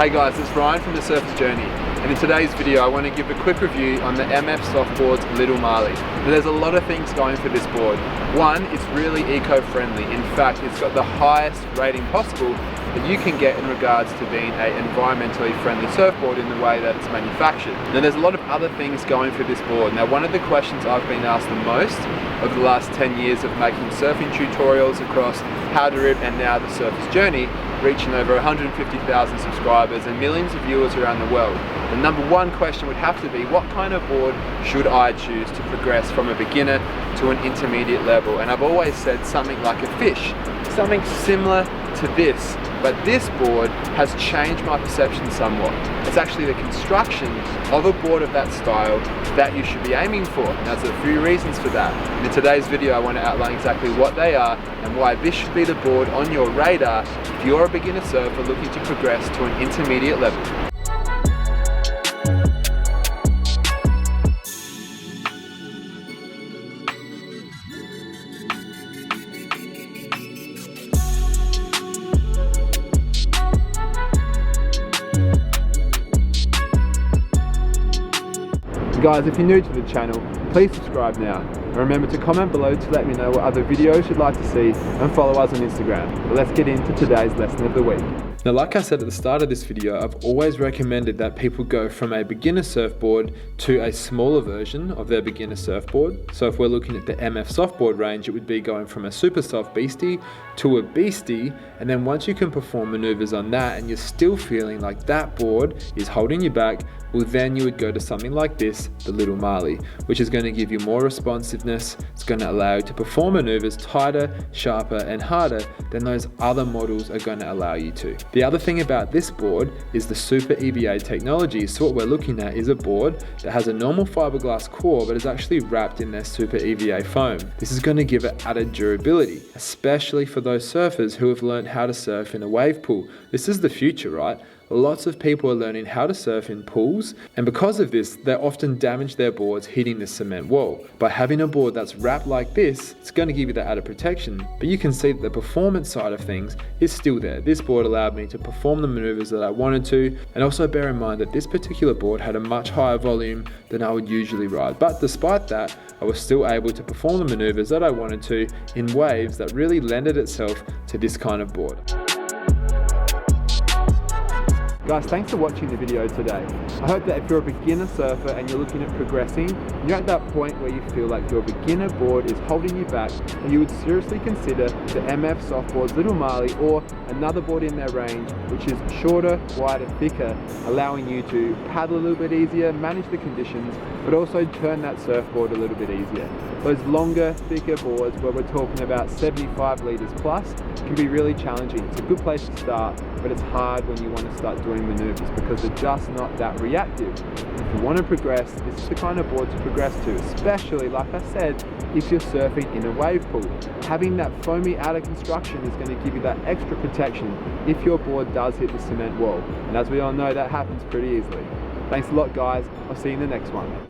Hey guys, it's Ryan from the Surfer's Journey, and in today's video I want to give a quick review on the MF Softboards Little Marley. Now, there's a lot of things going for this board. One, it's really eco-friendly. In fact, it's got the highest rating possible that you can get in regards to being an environmentally friendly surfboard in the way that it's manufactured. Now there's a lot of other things going for this board. Now one of the questions I've been asked the most over the last 10 years of making surfing tutorials across How to Rip and now the Surfer's Journey, reaching over 150,000 subscribers and millions of viewers around the world. The number one question would have to be, what kind of board should I choose to progress from a beginner to an intermediate level? And I've always said something like a fish, something similar to this. But this board has changed my perception somewhat. It's actually the construction of a board of that style that you should be aiming for. Now there's a few reasons for that. And in today's video I want to outline exactly what they are and why this should be the board on your radar if you're a beginner surfer looking to progress to an intermediate level. Guys, if you're new to the channel, please subscribe now. And remember to comment below to let me know what other videos you'd like to see and follow us on Instagram. But let's get into today's lesson of the week. Now, like I said at the start of this video, I've always recommended that people go from a beginner surfboard to a smaller version of their beginner surfboard. So if we're looking at the MF softboard range, it would be going from a super soft beastie to a beastie. And then once you can perform maneuvers on that and you're still feeling like that board is holding you back, well then you would go to something like this, the Little Marley, which is going to give you more responsiveness. It's going to allow you to perform maneuvers tighter, sharper and harder than those other models are going to allow you to. The other thing about this board is the Super EVA technology. So what we're looking at is a board that has a normal fiberglass core but is actually wrapped in their Super EVA foam. This is going to give it added durability, especially for those surfers who have learned how to surf in a wave pool. This is the future, right? Lots of people are learning how to surf in pools, and because of this, they often damage their boards hitting the cement wall. By having a board that's wrapped like this, it's going to give you that added protection, but you can see that the performance side of things is still there. This board allowed me to perform the maneuvers that I wanted to, and also bear in mind that this particular board had a much higher volume than I would usually ride. But despite that, I was still able to perform the maneuvers that I wanted to in waves that really lended itself to this kind of board. Guys, thanks for watching the video today. I hope that if you're a beginner surfer and you're looking at progressing, you're at that point where you feel like your beginner board is holding you back, and you would seriously consider the MF Softboards Little Marley or another board in their range, which is shorter, wider, thicker, allowing you to paddle a little bit easier, manage the conditions, but also turn that surfboard a little bit easier. Those longer, thicker boards where we're talking about 75 litres plus can be really challenging. It's a good place to start, but it's hard when you want to start doing maneuvers because they're just not that reactive. If you want to progress, this is the kind of board to progress to, especially, like I said, if you're surfing in a wave pool. Having that foamy outer construction is going to give you that extra protection if your board does hit the cement wall. And as we all know, that happens pretty easily. Thanks a lot, guys. I'll see you in the next one.